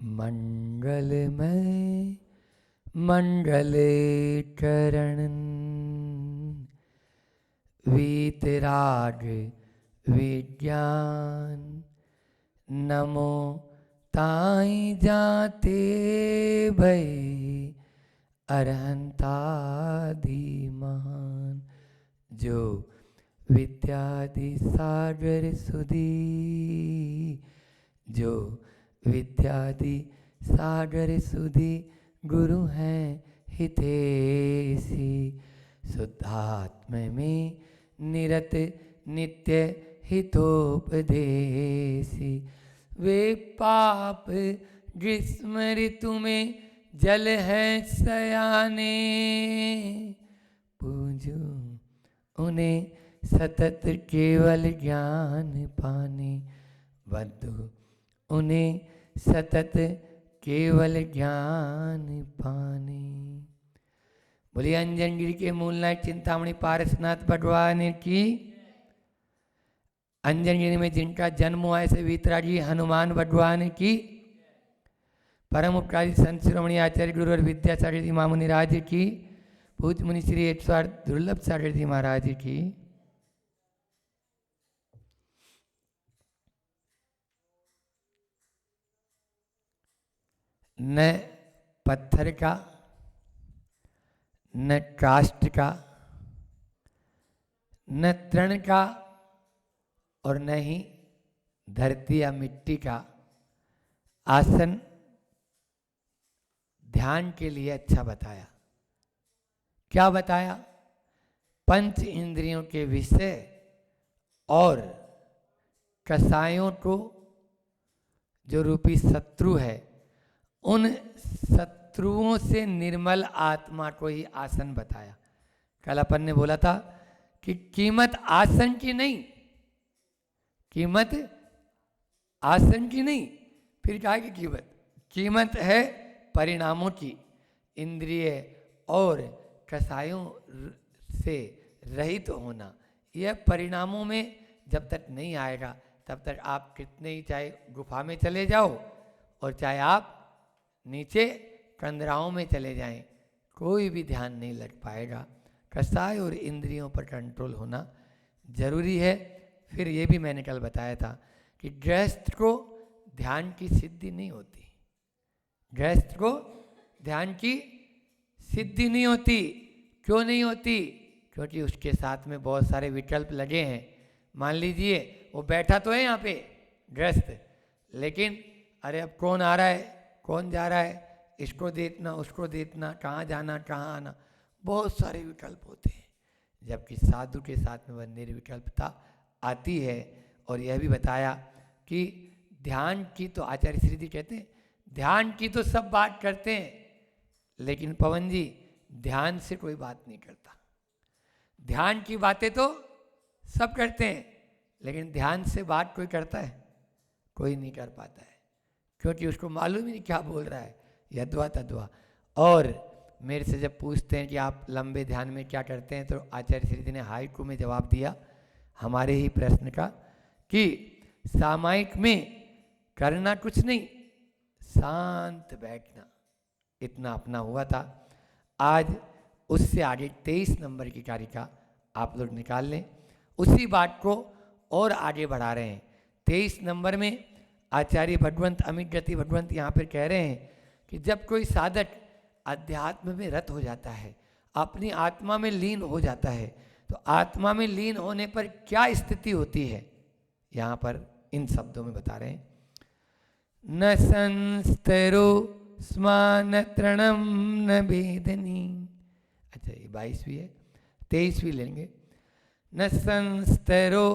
मंगलमय मंगले चरण वीतराग विज्ञान नमो ताई जाते भई अरहंतादि महान। जो विद्यादि सागर सुधी, जो विद्यादि सागर सुधी गुरु हैं हितेशी। शुद्धात्म में निरत नित्य हितोपदेशी। वे पाप ग्रीष्म ऋतु में जल है सयाने, पूजो उन्हें सतत केवल ज्ञान पाने। बंधु उन्हें सतत केवल ज्ञान पाने। बोलिए अंजनगिरी के मूलनायक चिंतामणि पारसनाथ भगवान की। अंजनगिरी में जिनका जन्म हुआ ऐसे वीतरागी हनुमान भगवान की। परम उपकारी संत शिरोमणि आचार्य गुरु और विद्यासागर जी मामुनि राज की। पूज्य मुनि श्री 108 दुर्लभ सागर जी महाराज की। न पत्थर का, न काष्ठ का, न तृण का और न ही धरती या मिट्टी का आसन ध्यान के लिए अच्छा बताया। क्या बताया? पंच इंद्रियों के विषय और कसायों को जो रूपी शत्रु है, उन शत्रुओं से निर्मल आत्मा को ही आसन बताया। कल अपन ने बोला था कि कीमत आसन की नहीं, कीमत आसन की नहीं, फिर कहा कि कीमत है परिणामों की। इंद्रिय और कसायों से रहित होना, यह परिणामों में जब तक नहीं आएगा तब तक आप कितने ही चाहे गुफा में चले जाओ और चाहे आप नीचे कंदराओं में चले जाएं, कोई भी ध्यान नहीं लग पाएगा। कसाय और इंद्रियों पर कंट्रोल होना जरूरी है। फिर ये भी मैंने कल बताया था कि गृहस्थ को ध्यान की सिद्धि नहीं होती। गृहस्थ को ध्यान की सिद्धि नहीं होती। क्यों नहीं होती? क्योंकि उसके साथ में बहुत सारे विकल्प लगे हैं। मान लीजिए वो बैठा तो है यहाँ पे गृहस्थ, लेकिन अरे अब कौन आ रहा है, कौन जा रहा है, इसको देखना, उसको देखना, कहाँ जाना, कहाँ आना, बहुत सारे विकल्प होते हैं। जबकि साधु के साथ में वह निर्विकल्पता आती है। और यह भी बताया कि ध्यान की तो आचार्य श्री जी कहते हैं, ध्यान की तो सब बात करते हैं, लेकिन पवन जी ध्यान से कोई बात नहीं करता। ध्यान की बातें तो सब करते हैं, लेकिन ध्यान से बात कोई करता है? कोई नहीं कर पाता है, क्योंकि उसको मालूम ही नहीं क्या बोल रहा है, यद्वा तद्वा। और मेरे से जब पूछते हैं कि आप लंबे ध्यान में क्या करते हैं, तो आचार्य श्री जी ने हाइकू में जवाब दिया हमारे ही प्रश्न का कि सामायिक में करना कुछ नहीं, शांत बैठना, इतना अपना हुआ था। आज उससे आगे 23 नंबर की कारिका आप लोग निकाल लें। उसी बात को और आगे बढ़ा रहे हैं। 23 नंबर में आचार्य भगवंत अमित गति भगवंत यहाँ पर कह रहे हैं कि जब कोई साधक अध्यात्म में रत हो जाता है, अपनी आत्मा में लीन हो जाता है, तो आत्मा में लीन होने पर क्या स्थिति होती है, यहाँ पर इन शब्दों में बता रहे हैं। न संस्तरो स्मान तृणम न वेदनी। अच्छा, ये 22वीं है, 23वीं लेंगे। न संस्तरो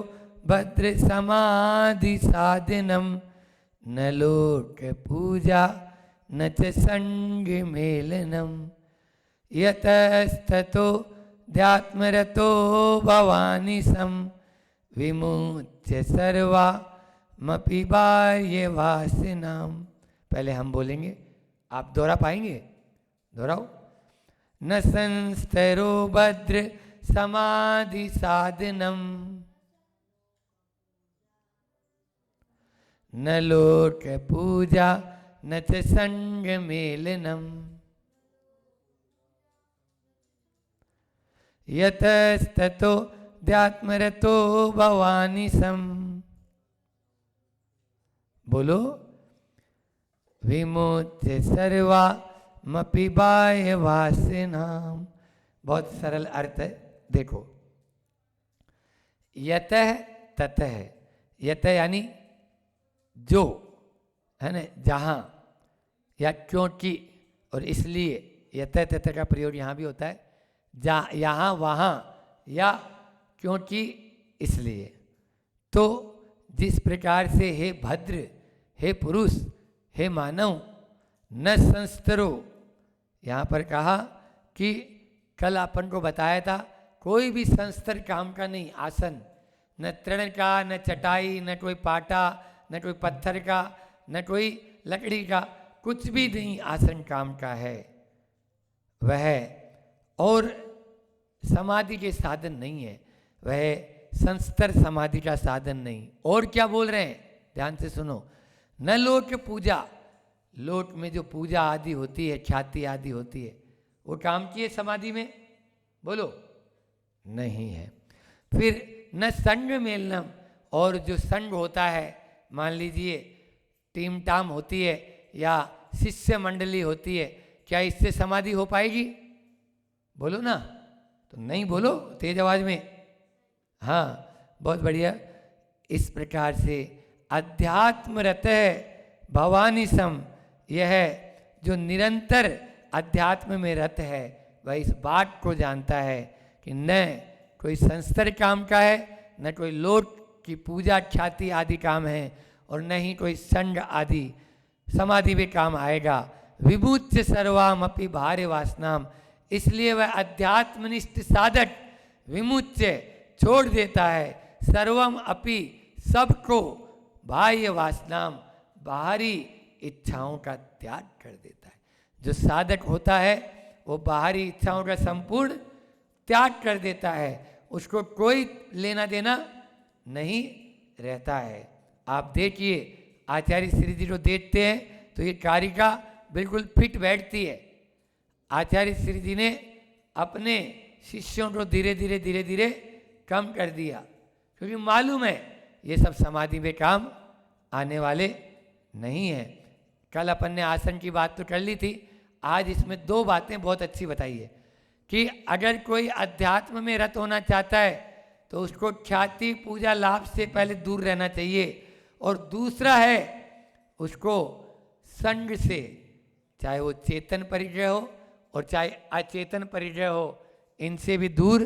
भद्र समाधि साधनम न लोक पूजा न च संग मेलनम यतस्ततो ध्यात्मरतो भवानी सम विमुच्य सर्वा मपि बाह्य वासनाम। पहले हम बोलेंगे, आप दोहरा पाएंगे? दोहराओ। न संस्तरो भद्र समाधि साधनम न लोक पूजा न च संग मेलनम। यतस्ततो ध्यात्मरतो भवानी सम। बोलो, विमुच्य सर्वामपि बाह्य वासनाम। बहुत सरल अर्थ है, देखो। यतः ततः, यतः यानी जो, है ना, जहाँ, या क्योंकि और इसलिए। यतः ततः का प्रयोग यहाँ भी होता है, जहाँ, यहाँ, वहाँ, या क्योंकि इसलिए। तो जिस प्रकार से हे भद्र, हे पुरुष, हे मानव, न संस्तरो, यहाँ पर कहा कि कल अपन को बताया था कोई भी संस्तर काम का नहीं आसन, न तृण का, न चटाई, न कोई पाटा, न कोई पत्थर का, न कोई लकड़ी का, कुछ भी नहीं आसन काम का है वह। और समाधि के साधन नहीं है वह, संस्तर समाधि का साधन नहीं। और क्या बोल रहे हैं, ध्यान से सुनो। न लोक पूजा, लोक में जो पूजा आदि होती है, ख्याति आदि होती है, वो काम की है समाधि में, बोलो, नहीं है। फिर न संग मेलनम, और जो संग होता है, मान लीजिए टीम टाम होती है या शिष्य मंडली होती है, क्या इससे समाधि हो पाएगी? बोलो ना, तो नहीं, बोलो तेज आवाज में। हाँ, बहुत बढ़िया। इस प्रकार से अध्यात्म रत है भवानी सम, यह जो निरंतर अध्यात्म में रत है वह इस बात को जानता है कि न कोई संस्तर काम का है, न कोई लोक की पूजा ख्याति आदि काम है, और न ही कोई संग आदि समाधि भी काम आएगा। विमुच्य सर्वाम अपि भार्य वासनाम, इसलिए वह अध्यात्मनिष्ठ साधक विमुच्य छोड़ देता है सर्वम अपि, सबको, बाह्य वासनाम, बाहरी इच्छाओं का त्याग कर देता है। जो साधक होता है वो बाहरी इच्छाओं का संपूर्ण त्याग कर देता है, उसको कोई लेना देना नहीं रहता है। आप देखिए आचार्य श्री जी को देखते हैं तो ये कारिका बिल्कुल फिट बैठती है। आचार्य श्री जी ने अपने शिष्यों को धीरे धीरे धीरे धीरे कम कर दिया, क्योंकि मालूम है ये सब समाधि में काम आने वाले नहीं है। कल अपन ने आसन की बात तो कर ली थी, आज इसमें दो बातें बहुत अच्छी बताई है कि अगर कोई अध्यात्म में रत होना चाहता है तो उसको ख्याति पूजा लाभ से पहले दूर रहना चाहिए, और दूसरा है उसको संग से, चाहे वो चेतन परिचय हो और चाहे अचेतन परिचय हो, इनसे भी दूर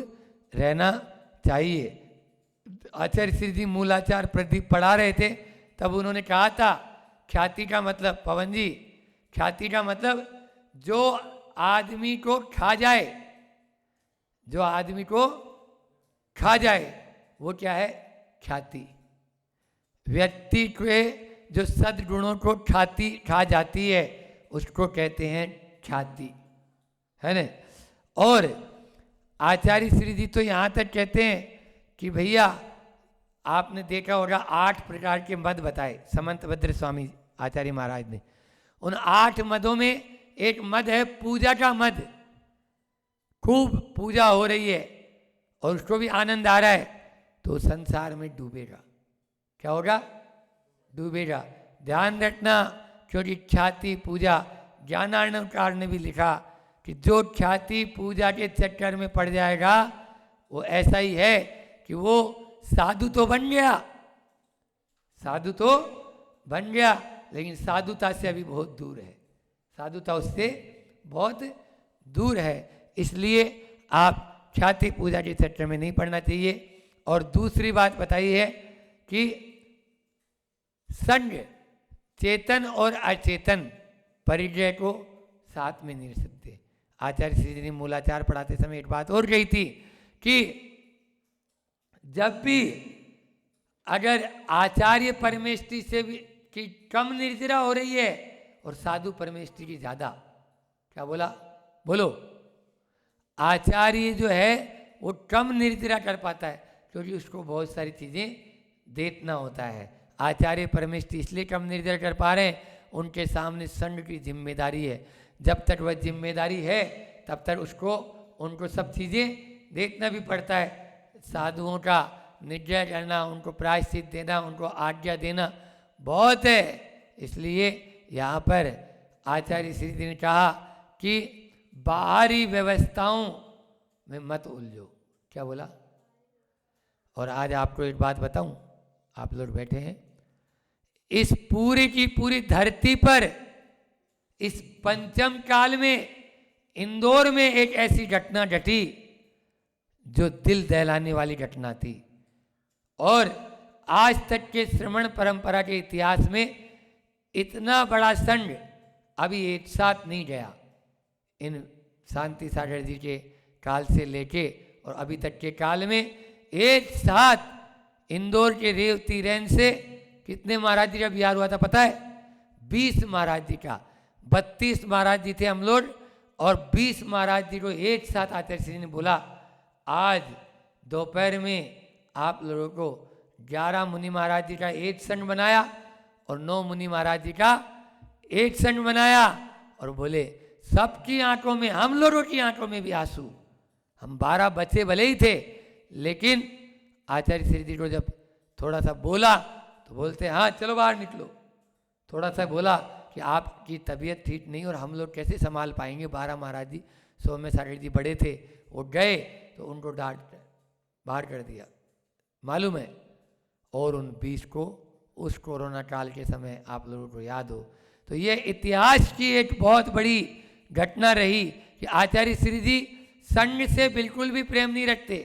रहना चाहिए। आचार्य श्री जी मूलाचार प्रदीप पढ़ा रहे थे, तब उन्होंने कहा था ख्याति का मतलब, पवन जी, ख्याति का मतलब जो आदमी को खा जाए, जो आदमी को खा जाए वो क्या है? ख्याति। व्यक्ति के जो सद्गुणों को खा जाती है उसको कहते हैं ख्याति, है ना। और आचार्य श्री जी तो यहाँ तक कहते हैं कि भैया आपने देखा होगा 8 प्रकार के मद बताए समंत भद्र स्वामी आचार्य महाराज ने। उन 8 मदों में एक मद है पूजा का मद। खूब पूजा हो रही है और उसको भी आनंद आ रहा है तो संसार में डूबेगा। क्या होगा? डूबेगा। ध्यान रखना, क्योंकि ख्याति पूजा, ज्ञानार्णवकार ने भी लिखा कि जो ख्याति पूजा के चक्कर में पड़ जाएगा वो ऐसा ही है कि वो साधु तो बन गया, साधु तो बन गया, लेकिन साधुता से अभी बहुत दूर है, साधुता उससे बहुत दूर है। इसलिए आप ख्याति पूजा के चक्कर में नहीं पड़ना चाहिए। और दूसरी बात बताई है कि संग, चेतन और अचेतन परिचय को साथ में नहीं रह सकते। आचार्य श्री जी ने मूलाचार पढ़ाते समय एक बात और कही थी कि जब भी अगर आचार्य परमेष्टि से भी की कम निर्जरा हो रही है और साधु परमेष्टि की ज्यादा, क्या बोला? बोलो। आचार्य जो है वो कम निर्जरा कर पाता है क्योंकि उसको बहुत सारी चीजें देखना होता है। आचार्य परमेष्टि इसलिए कम निर्जरा कर पा रहे हैं उनके सामने संघ की जिम्मेदारी है। जब तक वह जिम्मेदारी है तब तक उनको सब चीज़ें देखना भी पड़ता है। साधुओं का निग्रह करना, उनको प्रायश्चित देना, उनको आज्ञा देना बहुत है। इसलिए यहाँ पर आचार्य श्री जी ने कहा कि बाहरी व्यवस्थाओं में मत उलझो। क्या बोला? और आज आपको एक बात बताऊं, आप लोग बैठे हैं, इस पूरी की पूरी धरती पर इस पंचम काल में इंदौर में एक ऐसी घटना घटी जो दिल दहलाने वाली घटना थी, और आज तक के श्रमण परंपरा के इतिहास में इतना बड़ा संघ अभी एक साथ नहीं गया। इन शांति सागर जी के काल से लेके और अभी तक के काल में एक साथ इंदौर के रेवती रैन से कितने महाराज जी का बिहार हुआ था पता है? 20 महाराज जी का। 32 महाराज जी थे हम लोग, और 20 महाराज जी को एक साथ आचार्य श्री ने बोला आज दोपहर में आप लोगों को 11 मुनि महाराज जी का एक संघ बनाया और 9 मुनि महाराज जी का एक संघ बनाया, और बोले सबकी आंखों में, हम लोगों की आंखों में भी आंसू। हम 12 बच्चे भले ही थे, लेकिन आचार्य श्री जी को जब थोड़ा सा बोला तो बोलते हाँ चलो बाहर निकलो। थोड़ा सा बोला कि आपकी तबीयत ठीक नहीं और हम लोग कैसे संभाल पाएंगे। 12 महाराज जी, सौम्य सागर जी बड़े थे, वो गए तो उनको डांट बाहर कर दिया, मालूम है। और उन 20 को उस कोरोना काल के समय आप लोगों को याद हो तो ये इतिहास की एक बहुत बड़ी घटना रही कि आचार्य श्री जी संघ से बिल्कुल भी प्रेम नहीं रखते,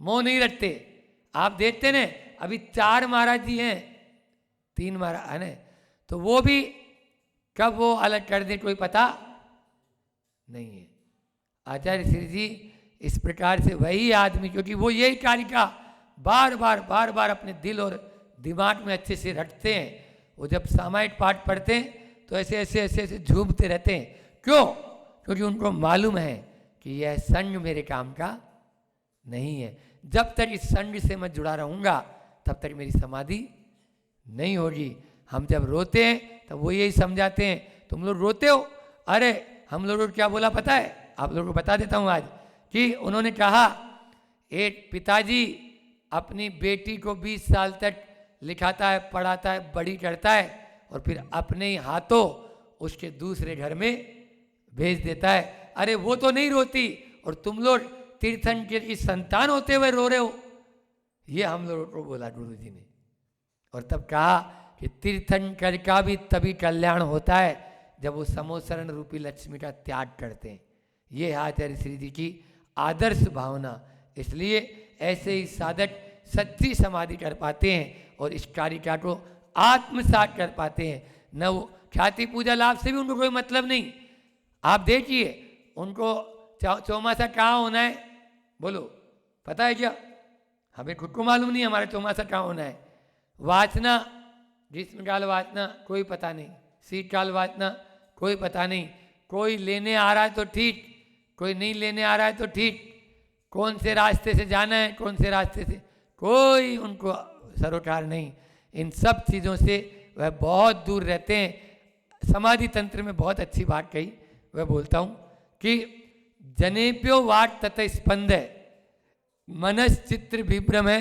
मोह नहीं रखते। आप देखते ना, अभी 4 महाराज जी हैं, 3 महाराज है ना, तो वो भी कब वो अलग कर दे कोई पता नहीं है। आचार्य श्री जी इस प्रकार से वही आदमी, क्योंकि वो यही कारिका बार बार अपने दिल और दिमाग में अच्छे से रखते हैं। वो जब सामायिक पाठ पढ़ते हैं तो ऐसे ऐसे ऐसे ऐसे झूमते रहते हैं। क्यों? क्योंकि उनको मालूम है कि यह संघ मेरे काम का नहीं है। जब तक इस संघ से मैं जुड़ा रहूँगा तब तक मेरी समाधि नहीं होगी। हम जब रोते हैं तब वो यही समझाते हैं, तुम लोग रोते हो। अरे हम लोगों को क्या बोला पता है? आप लोगों को बता देता हूँ आज, कि उन्होंने कहा एक पिताजी अपनी बेटी को 20 साल तक लिखाता है, पढ़ाता है, बड़ी करता है, और फिर अपने ही हाथों उसके दूसरे घर में भेज देता है। अरे वो तो नहीं रोती, और तुम लोग तीर्थंकर की संतान होते हुए रो रहे हो। ये हम लोगों को बोला गुरु जी ने। और तब कहा कि तीर्थंकर का भी तभी कल्याण होता है जब वो समोसरण रूपी लक्ष्मी का त्याग करते हैं। ये है आचार्य श्री जी की आदर्श भावना। इसलिए ऐसे ही साधक सच्ची समाधि कर पाते हैं और इस कारिका को आत्मसात कर पाते हैं। न वो ख्याति पूजा लाभ से भी उनको कोई मतलब नहीं। आप देखिए उनको चौमासा कहाँ होना है, बोलो पता है क्या? हमें खुद को मालूम नहीं हमारा चौमासा कहाँ होना है। वाचना, ग्रीष्मकाल वाचना कोई पता नहीं, शीतकाल वाचना कोई पता नहीं। कोई लेने आ रहा है तो ठीक, कोई नहीं लेने आ रहा है तो ठीक। कौन से रास्ते से जाना है, कौन से रास्ते से, कोई उनको सरोकार नहीं। इन सब चीज़ों से वह बहुत दूर रहते हैं। समाधि तंत्र में बहुत अच्छी बात कही, वह बोलता हूँ कि जनेप्यो वाट तत स्पंद है, मनश्चित्र विभ्रम है,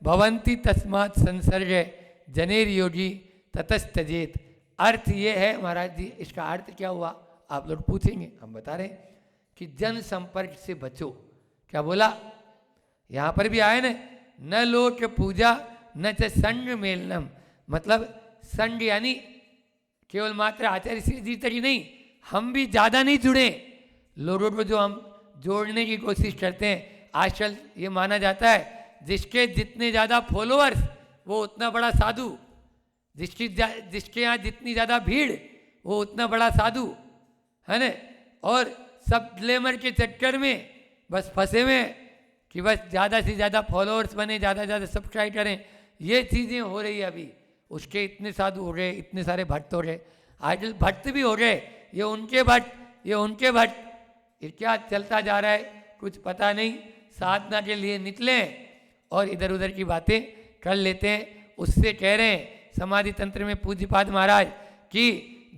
भवंती तस्मात् संसर्ग है, जनेर योगी ततस्तजेत। अर्थ ये है महाराज जी, इसका अर्थ क्या हुआ आप लोग पूछेंगे, हम बता रहे हैं कि जन संपर्क से बचो। क्या बोला? यहाँ पर भी आए न लोक पूजा न च संग मेलनम। मतलब संग यानी केवल मात्र आचार्य श्री जी तक ही नहीं, हम भी ज़्यादा नहीं जुड़े। लोगों को जो हम जोड़ने की कोशिश करते हैं, आजकल ये माना जाता है जिसके जितने ज़्यादा फॉलोअर्स वो उतना बड़ा साधु, जिसके यहाँ जितनी ज़्यादा भीड़ वो उतना बड़ा साधु, है ना। और सब ग्लैमर के चक्कर में बस फंसे हुए कि बस ज़्यादा से ज़्यादा फॉलोअर्स बने, ज़्यादा से ज़्यादा सब्सक्राइब करें। ये चीज़ें हो रही है अभी। उसके इतने साधु हो गए, इतने सारे भक्त हो गए, आजकल भक्त भी हो गए, ये उनके भक्त, ये उनके भक्त। ये क्या चलता जा रहा है कुछ पता नहीं। साधना के लिए निकले और इधर उधर की बातें कर लेते हैं। उससे कह रहे हैं समाधि तंत्र में पूज्यपाद महाराज कि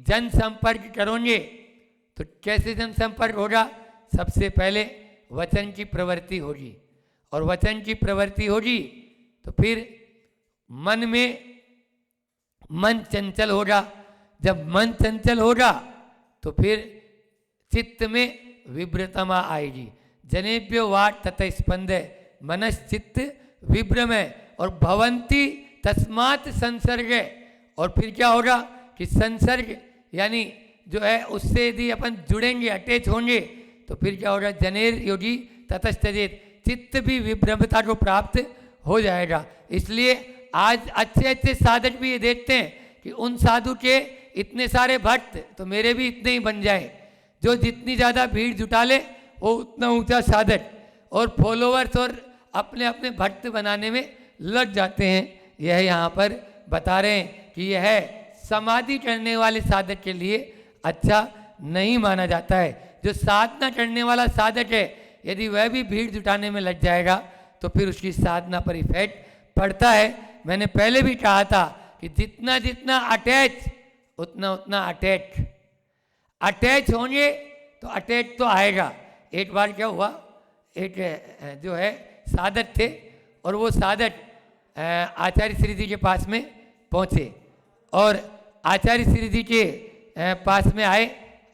जनसंपर्क करोगे तो कैसे जनसंपर्क होगा? सबसे पहले वचन की प्रवृत्ति होगी, और वचन की प्रवृत्ति होगी तो फिर मन में मन चंचल होगा। जब मन चंचल होगा तो फिर चित्त में विभ्रतमा आएगी। जनेभ्यो वाट तत स्पंद मनश्चित्त विभ्रमय और भवंती तस्मात् संसर्ग। और फिर क्या होगा कि संसर्ग यानी जो है उससे यदि अपन जुड़ेंगे, अटैच होंगे, तो फिर क्या होगा? जनेर योगी ततस्तजेत, चित्त भी विभ्रमता को प्राप्त हो जाएगा। इसलिए आज अच्छे अच्छे साधक भी ये देखते हैं कि उन साधु के इतने सारे भक्त तो मेरे भी इतने ही बन जाए। जो जितनी ज़्यादा भीड़ जुटा ले वो उतना ऊंचा साधक, और फॉलोअर्स और अपने अपने भक्त बनाने में लग जाते हैं। यह यहाँ पर बता रहे हैं कि यह समाधि करने वाले साधक के लिए अच्छा नहीं माना जाता है। जो साधना करने वाला साधक है यदि वह भी भीड़ जुटाने में लग जाएगा तो फिर उसकी साधना पर इफेक्ट पड़ता है। मैंने पहले भी कहा था कि जितना जितना अटैच उतना उतना अटैच होंगे तो अटैच तो आएगा। एक बार क्या हुआ, एक जो है साधक थे और वो साधक आचार्य श्री जी के पास में पहुँचे और आचार्य श्री जी के पास में आए।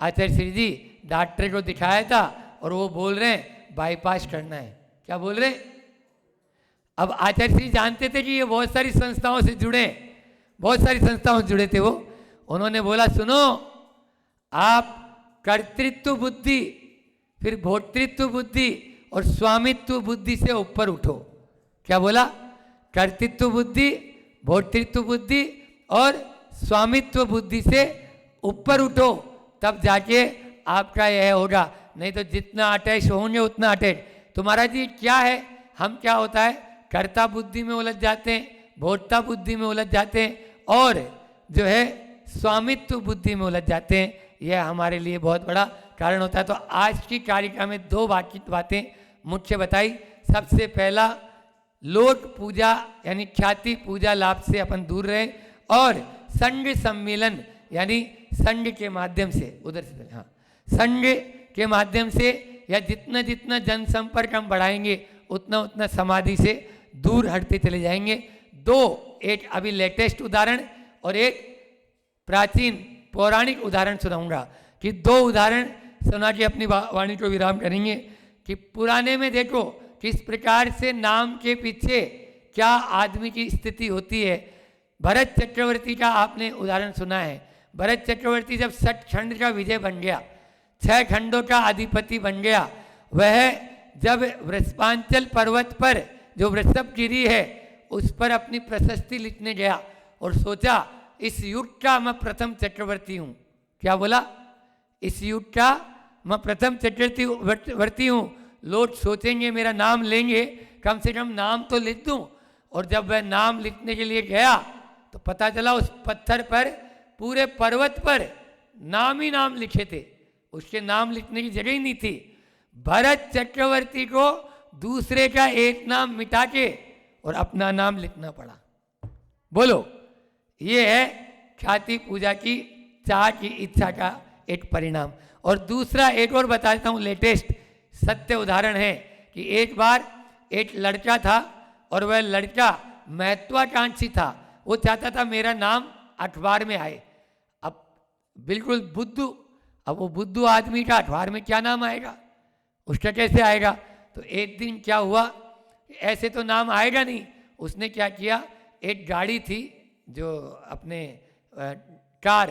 आचार्य श्री जी डॉक्टर को दिखाया था और वो बोल रहे हैं बाईपास करना है। क्या बोल रहे हैं? अब आचार्य श्री जानते थे कि ये बहुत सारी संस्थाओं से जुड़े, बहुत सारी संस्थाओं से जुड़े थे वो। उन्होंने बोला सुनो, आप कर्तृत्व बुद्धि, फिर भोक्तृत्व बुद्धि और स्वामित्व बुद्धि से ऊपर उठो। क्या बोला? कर्तृत्व बुद्धि, भोक्तृत्व बुद्धि और स्वामित्व बुद्धि से ऊपर उठो, तब जाके आपका यह होगा। नहीं तो जितना अटैच होंगे उतना अटैच। तो महाराज जी क्या है, हम क्या होता है कर्ता बुद्धि में उलझ जाते हैं, भोक्ता बुद्धि में उलझ जाते हैं और जो है स्वामित्व बुद्धि में उलझ जाते हैं। यह हमारे लिए बहुत बड़ा कारण होता है। तो आज की कारिका में दो बातें मुख्य बताई। सबसे पहला, लोक पूजा यानी ख्याति पूजा लाभ से अपन दूर रहें, और संघ सम्मेलन यानी संघ के माध्यम से, उधर से हाँ, संघ के माध्यम से या जितना जितना जनसंपर्क हम बढ़ाएंगे उतना उतना समाधि से दूर हटते चले जाएंगे। दो, एक अभी लेटेस्ट उदाहरण और एक प्राचीन पौराणिक उदाहरण सुनाऊंगा कि दो उदाहरण सुना के अपनी वाणी को विराम करेंगे। कि पुराने में देखो किस प्रकार से नाम के पीछे क्या आदमी की स्थिति होती है। भरत चक्रवर्ती का आपने उदाहरण सुना है। भरत चक्रवर्ती जब 6 खंड का विजय बन गया, 6 खंडों का अधिपति बन गया, वह जब वृषभांचल पर्वत पर जो वृषभगिरी है उस पर अपनी प्रशस्ति लिखने गया और सोचा इस युग का मैं प्रथम चक्रवर्ती हूँ। क्या बोला? इस युग का मैं प्रथम चक्रवर्ती हूँ। लोग सोचेंगे, मेरा नाम लेंगे, कम से कम नाम तो लिख दूँ। और जब वह नाम लिखने के लिए गया तो पता चला उस पत्थर पर, पूरे पर्वत पर नाम ही नाम लिखे थे, उसके नाम लिखने की जगह ही नहीं थी। भरत चक्रवर्ती को दूसरे का एक नाम मिटा के और अपना नाम लिखना पड़ा। बोलो, ये है ख्याति पूजा की चाह की इच्छा का एक परिणाम। और दूसरा एक और बताता हूँ, लेटेस्ट सत्य उदाहरण है कि एक बार एक लड़का था और वह लड़का महत्वाकांक्षी था। वो चाहता था मेरा नाम अखबार में आए। अब बिल्कुल बुद्धू, अब वो बुद्धू आदमी का अखबार में क्या नाम आएगा, उसका कैसे आएगा? तो एक दिन क्या हुआ, ऐसे तो नाम आएगा नहीं। उसने क्या किया, एक गाड़ी थी जो अपने कार,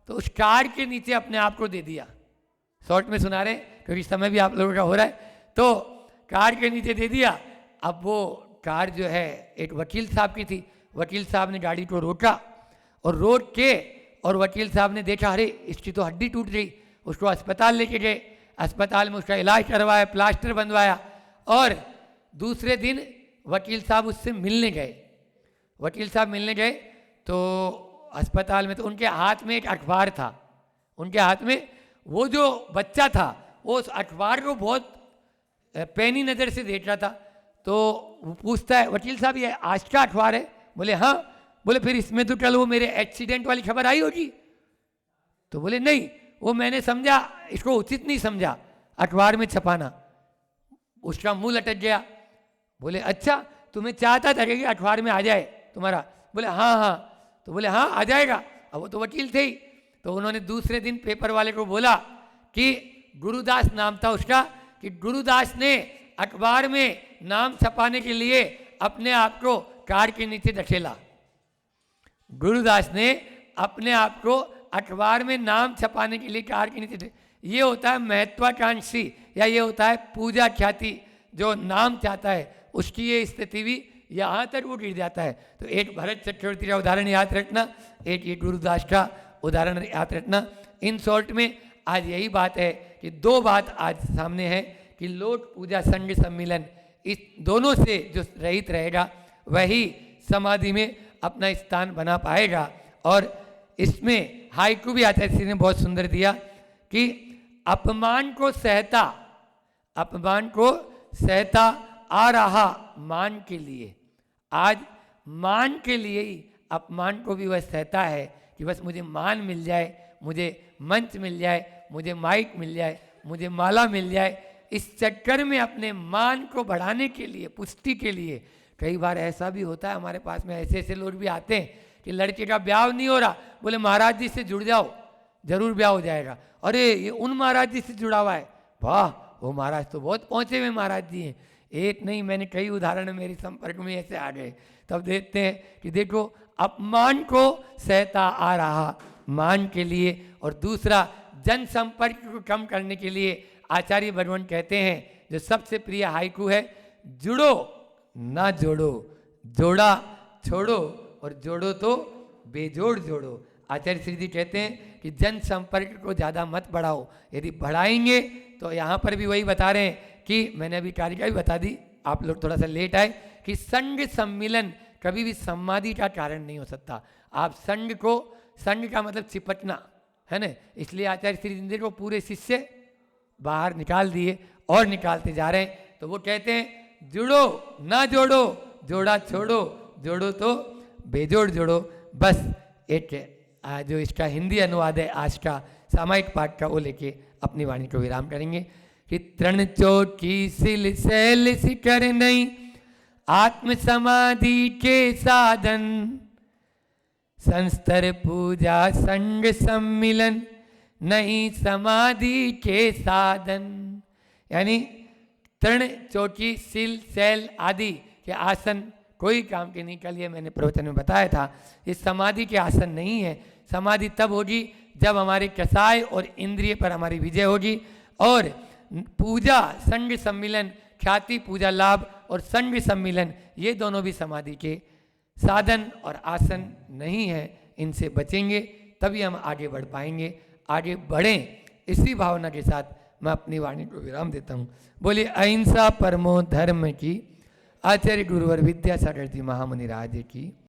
तो उस कार के नीचे अपने आप को दे दिया। शॉर्ट में सुना रहे क्योंकि समय भी आप लोगों का हो रहा है। तो कार के नीचे दे दिया। अब वो कार जो है एक वकील साहब की थी। वकील साहब ने गाड़ी को रोका और रोक के, और वकील साहब ने देखा अरे इसकी तो हड्डी टूट गई। उसको अस्पताल लेके गए, अस्पताल में उसका इलाज करवाया, प्लास्टर बनवाया। और दूसरे दिन वकील साहब उससे मिलने गए। वकील साहब मिलने गए तो अस्पताल में, तो उनके हाथ में एक अखबार था। उनके हाथ में वो जो बच्चा था वो उस अखबार को बहुत पैनी नज़र से देख रहा था। तो वो पूछता है, वकील साहब ये आज का अखबार है? बोले हाँ। बोले फिर इसमें तो कल वो मेरे एक्सीडेंट वाली खबर आई होगी। तो बोले नहीं, वो मैंने समझा, इसको उचित नहीं समझा अखबार में छपाना। उसका मुंह लटक गया। बोले अच्छा, तुम्हें चाहता था कि अखबार में आ जाए तुम्हारा? बोले हाँ हाँ। तो बोले हाँ आ जाएगा। अब वो तो वकील थे ही। तो उन्होंने दूसरे दिन पेपर वाले को बोला कि गुरुदास नाम था उसका, कि गुरुदास ने अखबार में नाम छपाने के लिए अपने आप को कार के नीचे धकेला। गुरुदास ने अपने आप को अखबार में नाम छपाने के लिए कार के नीचे। ये होता है महत्वाकांक्षी, या ये होता है पूजा ख्याति। जो नाम चाहता है उसकी ये स्थिति भी यहाँ तक वो गिर जाता है। तो एक भरत चक्रवर्ती का उदाहरण याद रखना, एक ये गुरुदास का उदाहरण याद रखना। इन शॉर्ट में आज यही बात है कि दो बात आज सामने है कि लोक पूजा संघ सम्मिलन, इस दोनों से जो रहित रहेगा वही समाधि में अपना स्थान बना पाएगा। और इसमें हाइकू भी आता है, इसी ने बहुत सुंदर दिया कि अपमान को सहता, अपमान को सहता आ रहा मान के लिए। आज मान के लिए ही अपमान को भी वह सहता है कि बस मुझे मान मिल जाए, मुझे मंच मिल जाए, मुझे माइक मिल जाए, मुझे माला मिल जाए। इस चक्कर में अपने मान को बढ़ाने के लिए, पुष्टि के लिए, कई बार ऐसा भी होता है हमारे पास में ऐसे ऐसे लोग भी आते हैं कि लड़के का ब्याह नहीं हो रहा, बोले महाराज जी से जुड़ जाओ, जरूर ब्याह हो जाएगा। अरे ये उन महाराज जी से जुड़ा हुआ है, वाह वो महाराज तो बहुत पहुँचे हुए महाराज जी हैं। एक नहीं, मैंने कई उदाहरण मेरे संपर्क में ऐसे आ गए। तब देखते हैं कि देखो अपमान को सहता आ रहा मान के लिए। और दूसरा जनसंपर्क को कम करने के लिए आचार्य भगवान कहते हैं, जो सबसे प्रिय हाइकू है, जुड़ो ना जोड़ो, जोड़ा छोड़ो और जोड़ो तो बेजोड़ जोड़ो। आचार्य श्री जी कहते हैं कि जनसंपर्क को ज़्यादा मत बढ़ाओ, यदि बढ़ाएंगे तो यहाँ पर भी वही बता रहे हैं कि मैंने अभी कारिका भी बता दी, आप लोग थोड़ा सा लेट आए, कि संघ सम्मिलन कभी भी समाधि का कारण नहीं हो सकता। आप संघ को, संघ का मतलब चिपटना है ना, इसलिए आचार्य श्री जी को पूरे शिष्य बाहर निकाल दिए और निकालते जा रहे हैं। तो वो कहते हैं जुड़ो ना जोड़ो, जोड़ा छोड़ो, जोड़ो तो बेजोड़ जोड़ो। बस एक जो इसका हिंदी अनुवाद है आज का सामायिक पाठ का, वो लेके अपनी वाणी को विराम करेंगे कि तृण चोटी सिल सैल शिखर नहीं, आत्म समाधि के साधन, संस्तर पूजा संग सम्मिलन, नहीं समाधि के साधन। यानी तृण चोटी सिल सैल आदि के आसन कोई काम के नहीं। कल ये मैंने प्रवचन में बताया था, ये समाधि के आसन नहीं है। समाधि तब होगी जब हमारे कसाय और इंद्रिय पर हमारी विजय होगी। और पूजा संग सम्मिलन, ख्याति पूजा लाभ और संग सम्मिलन, ये दोनों भी समाधि के साधन और आसन नहीं है। इनसे बचेंगे तभी हम आगे बढ़ पाएंगे। आगे बढ़ें, इसी भावना के साथ मैं अपनी वाणी को विराम देता हूँ। बोलिए अहिंसा परमो धर्म की। आचार्य गुरुवर विद्यासागर जी महामुनि राज की।